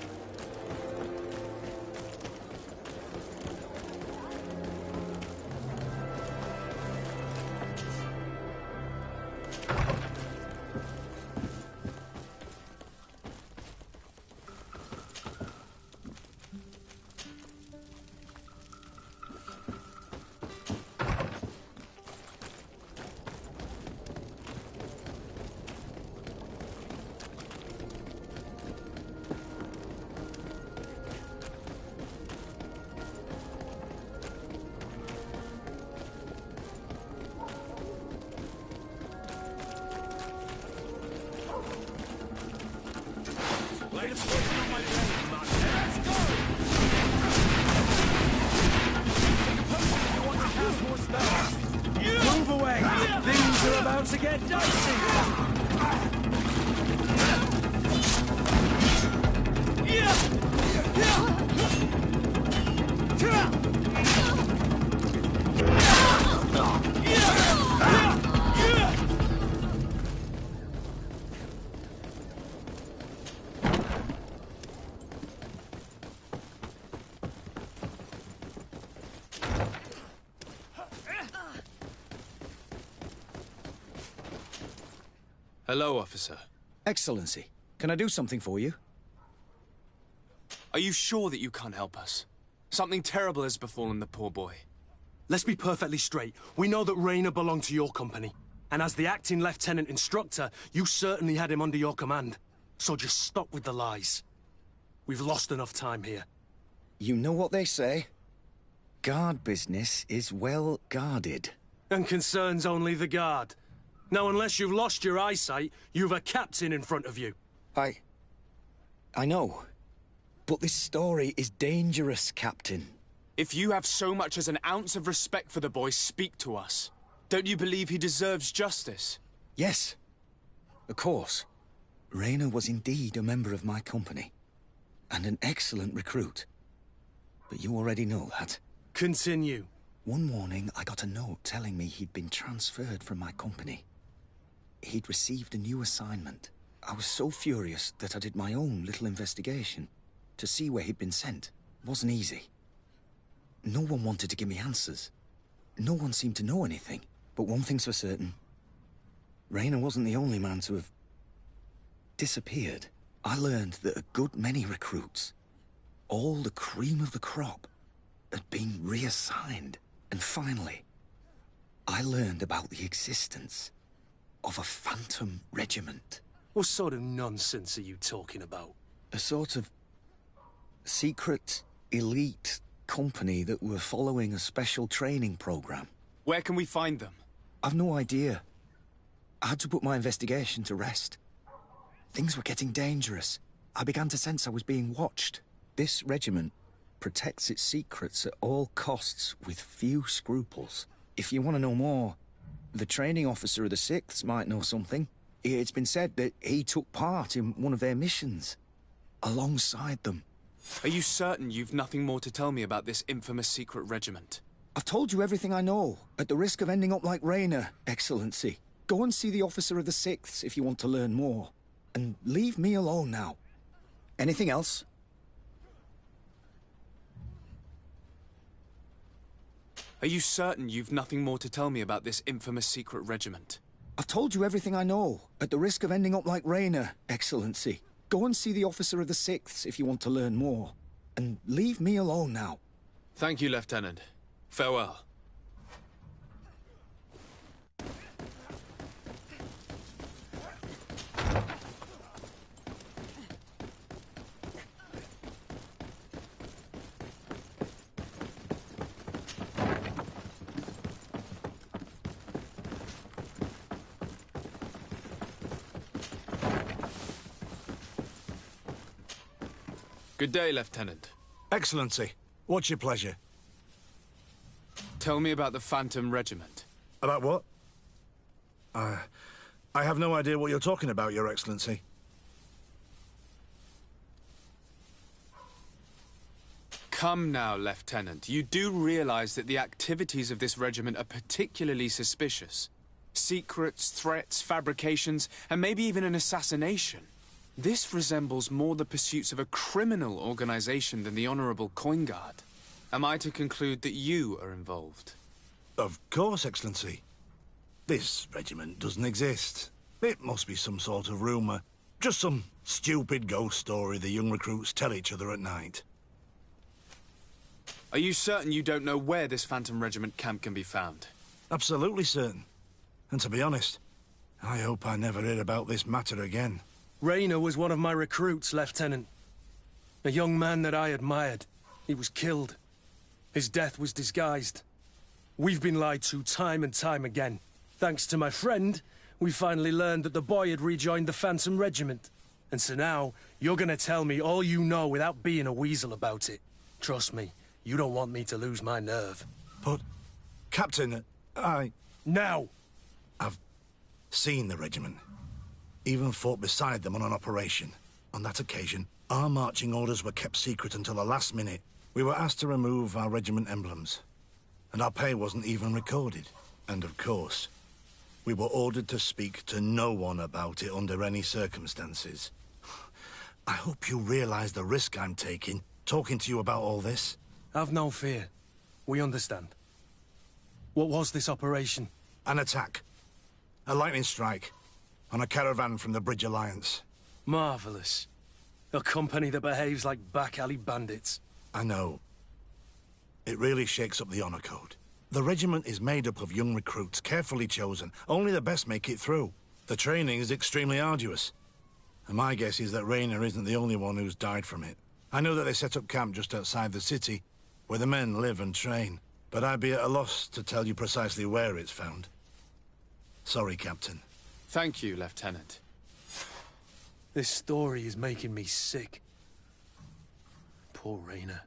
Move away! Things are about to get dicey!
Hello, officer.
Excellency, can I do something for you?
Are you sure that you can't help us? Something terrible has befallen the poor boy.
Let's be perfectly straight. We know that Raynor belonged to your company. And as the acting lieutenant instructor, you certainly had him under your command. So just stop with the lies. We've lost enough time here.
You know what they say? Guard business is well guarded.
And concerns only the guard. Now, unless you've lost your eyesight, you've a captain in front of you.
I know. But this story is dangerous, Captain.
If you have so much as an ounce of respect for the boy, speak to us. Don't you believe he deserves justice?
Yes, of course. Raynor was indeed a member of my company, and an excellent recruit. but you already know that.
Continue.
One morning, I got a note telling me he'd been transferred from my company. He'd received a new assignment. I was so furious that I did my own little investigation to see where he'd been sent. It wasn't easy. No one wanted to give me answers. No one seemed to know anything. But one thing's for certain. Rayner wasn't the only man to have disappeared. I learned that a good many recruits, all the cream of the crop, had been reassigned. And finally, I learned about the existence of a phantom regiment.
What sort of nonsense are you talking about?
A sort of secret, elite company that were following a special training program.
Where can we find them?
I've no idea. I had to put my investigation to rest. Things were getting dangerous. I began to sense I was being watched. This regiment protects its secrets at all costs with few scruples. If you want to know more, the training officer of the 6th might know something. It's been said that he took part in one of their missions, alongside them.
Are you certain you've nothing more to tell me about this infamous secret regiment?
I've told you everything I know, at the risk of ending up like Rayner, Excellency. Go and see the officer of the 6th if you want to learn more. And leave me alone now. Anything else?
Are you certain you've nothing more to tell me about this infamous secret regiment?
I've told you everything I know, at the risk of ending up like Rayner, Excellency. Go and see the officer of the 6th if you want to learn more. And leave me alone now.
Thank you, Lieutenant. Farewell. Good day, Lieutenant.
Excellency, what's your pleasure?
Tell me about the Phantom Regiment.
About what? I have no idea what you're talking about, Your Excellency.
Come now, Lieutenant. You do realize that the activities of this regiment are particularly suspicious. Secrets, threats, fabrications, and maybe even an assassination. This resembles more the pursuits of a criminal organization than the Honorable Coin Guard. Am I to conclude that you are involved?
Of course, Excellency. This regiment doesn't exist. It must be some sort of rumor. Just some stupid ghost story the young recruits tell each other at night.
Are you certain you don't know where this Phantom Regiment camp can be found?
Absolutely certain. And to be honest, I hope I never hear about this matter again.
Rayner was one of my recruits, Lieutenant. A young man that I admired. He was killed. His death was disguised. We've been lied to time and time again. Thanks to my friend, we finally learned that the boy had rejoined the Phantom Regiment. And so now, you're gonna tell me all you know without being a weasel about it. Trust me, you don't want me to lose my nerve.
But, Captain,
Now!
I've seen the regiment. Even fought beside them on an operation. On that occasion, our marching orders were kept secret until the last minute. We were asked to remove our regiment emblems. And our pay wasn't even recorded. And of course, we were ordered to speak to no one about it under any circumstances. I hope you realize the risk I'm taking, talking to you about all this.
Have no fear. We understand. What was this operation?
An attack. A lightning strike. On a caravan from the Bridge Alliance.
Marvelous. A company that behaves like back-alley bandits.
I know. It really shakes up the honor code. The regiment is made up of young recruits, carefully chosen. Only the best make it through. The training is extremely arduous. And my guess is that Rayner isn't the only one who's died from it. I know that they set up camp just outside the city, where the men live and train. But I'd be at a loss to tell you precisely where it's found. Sorry, Captain.
Thank you, Lieutenant.
This story is making me sick. Poor Rayner.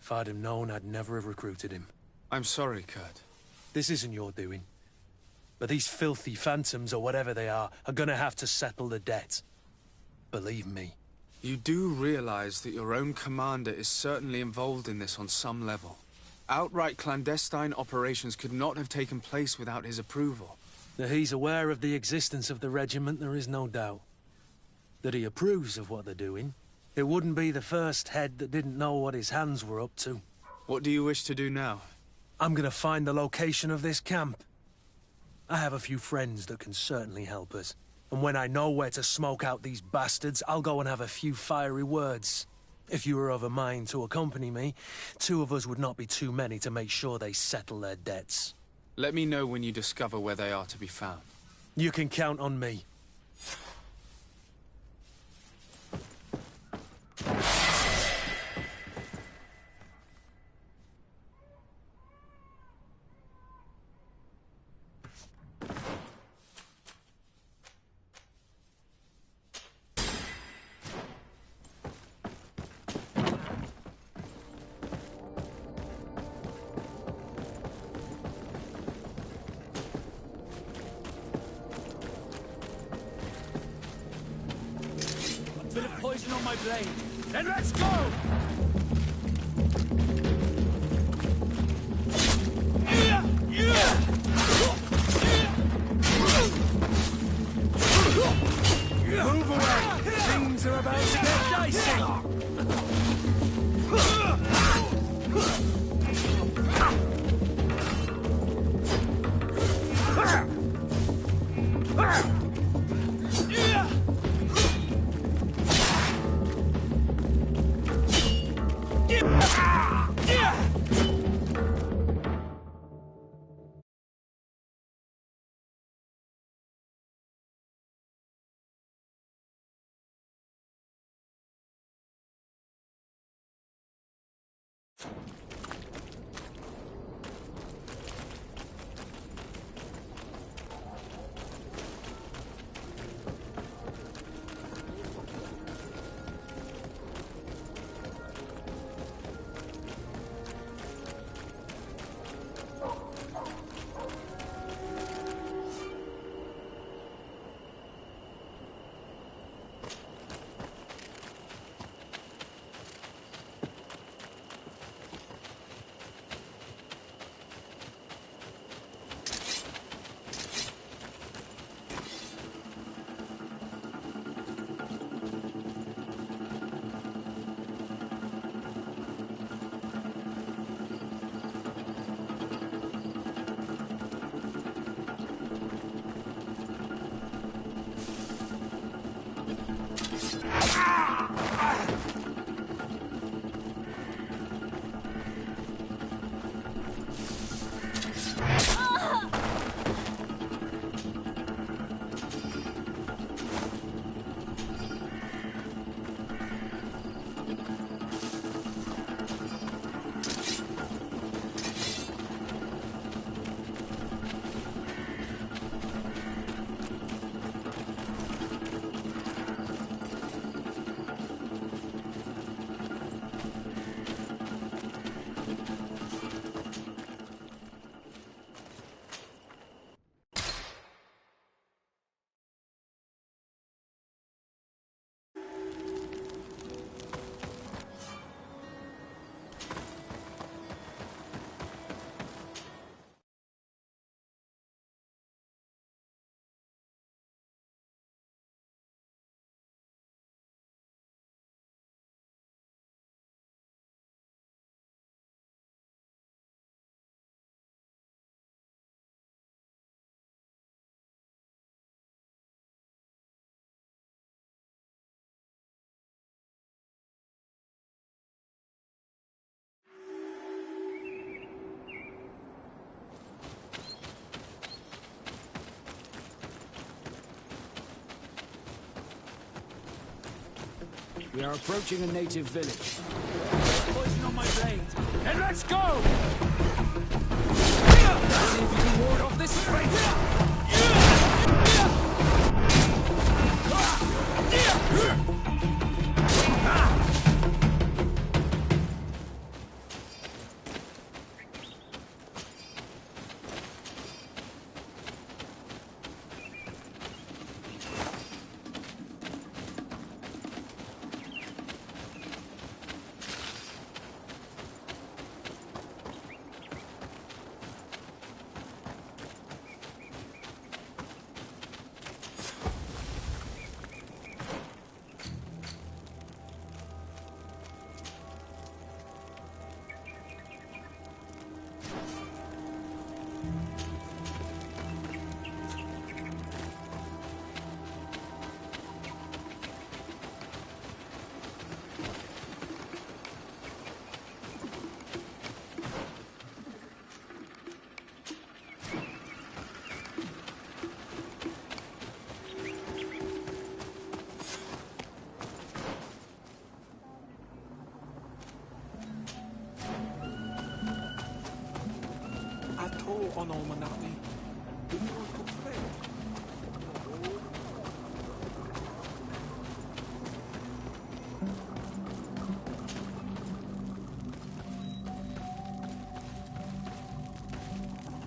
If I'd have known, I'd never have recruited him.
I'm sorry, Kurt.
This isn't your doing. But these filthy phantoms, or whatever they are gonna have to settle the debt. Believe me.
You do realize that your own commander is certainly involved in this on some level. Outright clandestine operations could not have taken place without his approval.
That he's aware of the existence of the regiment, there is no doubt. That he approves of what they're doing. It wouldn't be the first head that didn't know what his hands were up to.
What do you wish to do now?
I'm gonna find the location of this camp. I have a few friends that can certainly help us. And when I know where to smoke out these bastards, I'll go and have a few fiery words. If you were of a mind to accompany me, 2 of us would not be too many to make sure they settle their debts.
Let me know when you discover where they are to be found.
You can count on me.
Bit of poison on my blade. Then let's go!
Move away! Things are about to get dicey!
We are approaching a native village.
Poison on my blade. Then let's go!
See if you can ward off this strength.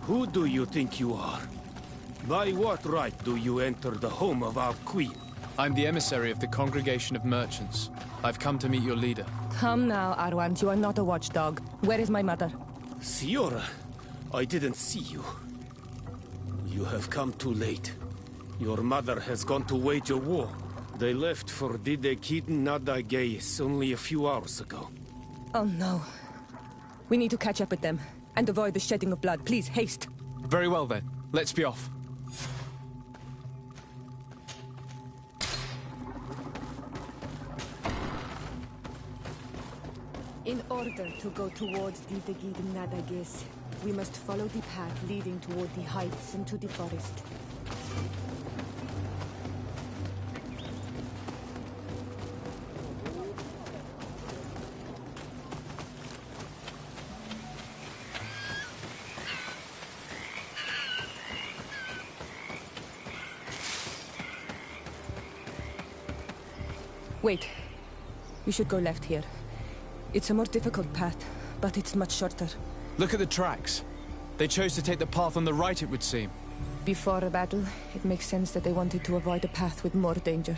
Who do you think you are? By what right do you enter the home of our queen?
I'm the emissary of the Congregation of Merchants. I've come to meet your leader.
Come now, Arwand. You are not a watchdog. Where is my mother?
Siora, I didn't see you. You have come too late. Your mother has gone to wage a war. They left for Didekiden Nadageis only a few hours ago.
Oh no. We need to catch up with them and avoid the shedding of blood. Please, haste.
Very well then. Let's be off.
In order to go towards Didekiden Nadageis, we must follow the path leading toward the heights into the forest. Wait. We should go left here. It's a more difficult path, but it's much shorter.
Look at the tracks. They chose to take the path on the right, it would seem.
Before a battle, it makes sense that they wanted to avoid a path with more danger.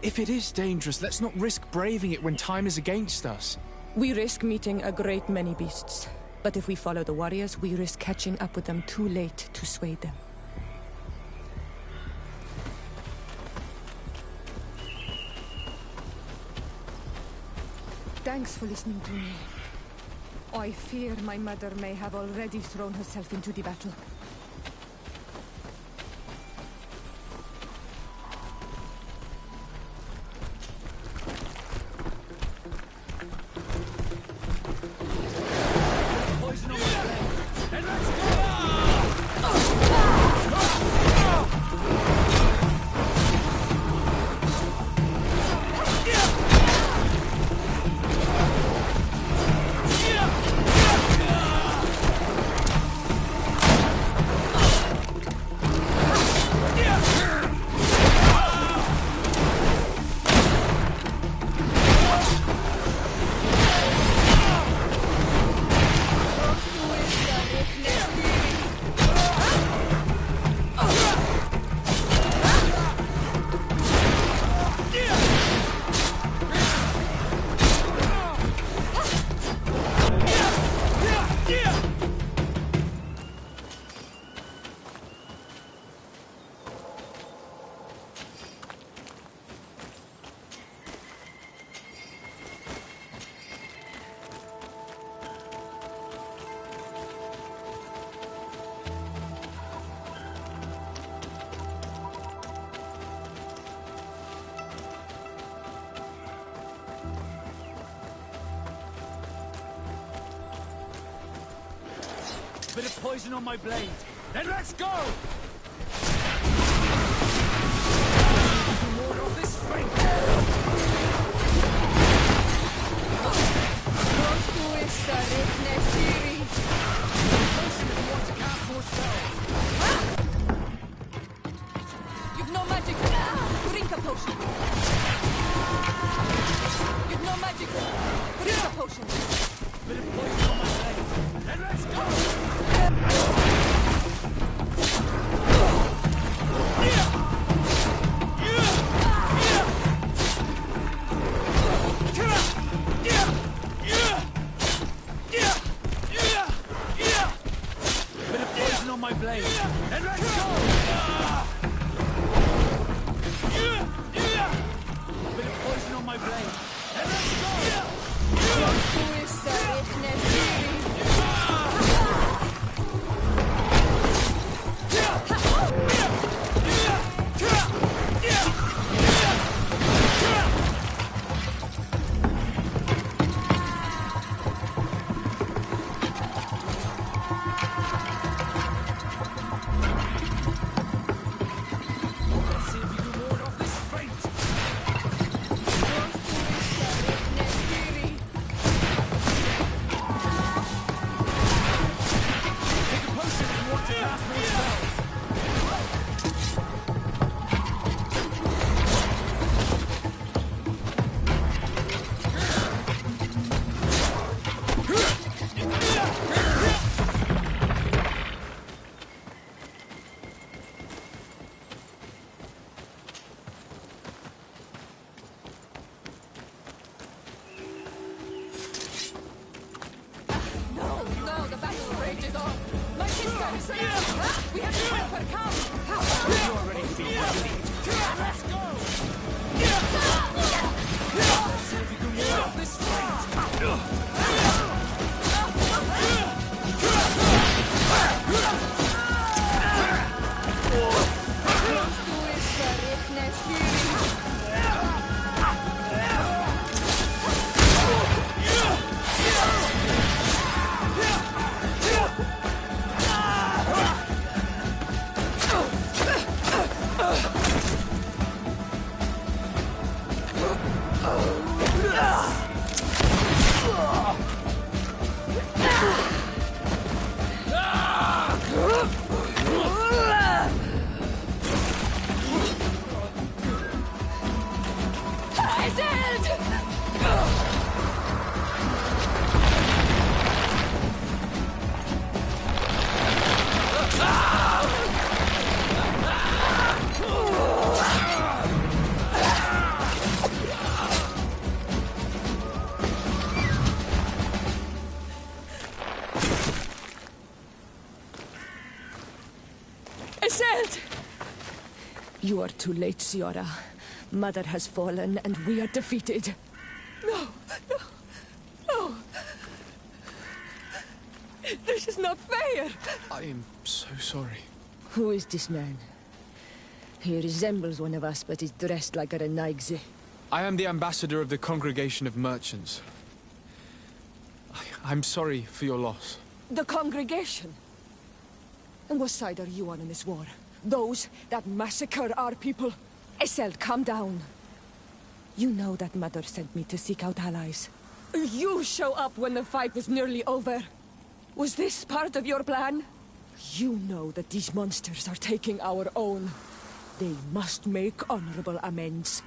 If it is dangerous, let's not risk braving it when time is against us.
We risk meeting a great many beasts. But if we follow the warriors, we risk catching up with them too late to sway them. Thanks for listening to me. I fear my mother may have already thrown herself into the battle.
Bit of poison on my blade. Then let's go! More of this strength.
You've no magic. Drink a potion. You've no magic. Drink a potion.
Bit of poison on my blade. Then let's go! My blade. And let's go! Bit of poison on my blade. And let's go!
We have to help her come!
You're ready to be received. Let's go! See if you can ward off this fight!
You are too late, Siora. Mother has fallen, and we are defeated. No, no, no. This is not fair.
I am so sorry.
Who is this man? He resembles one of us, but is dressed like a Renaigze.
I am the ambassador of the Congregation of Merchants. I'm sorry for your loss.
The Congregation? And what side are you on in this war? Those that massacre our people? Eseld, calm down. You know that Mother sent me to seek out allies. You show up when the fight was nearly over. Was this part of your plan? You know that these monsters are taking our own. They must make honorable amends.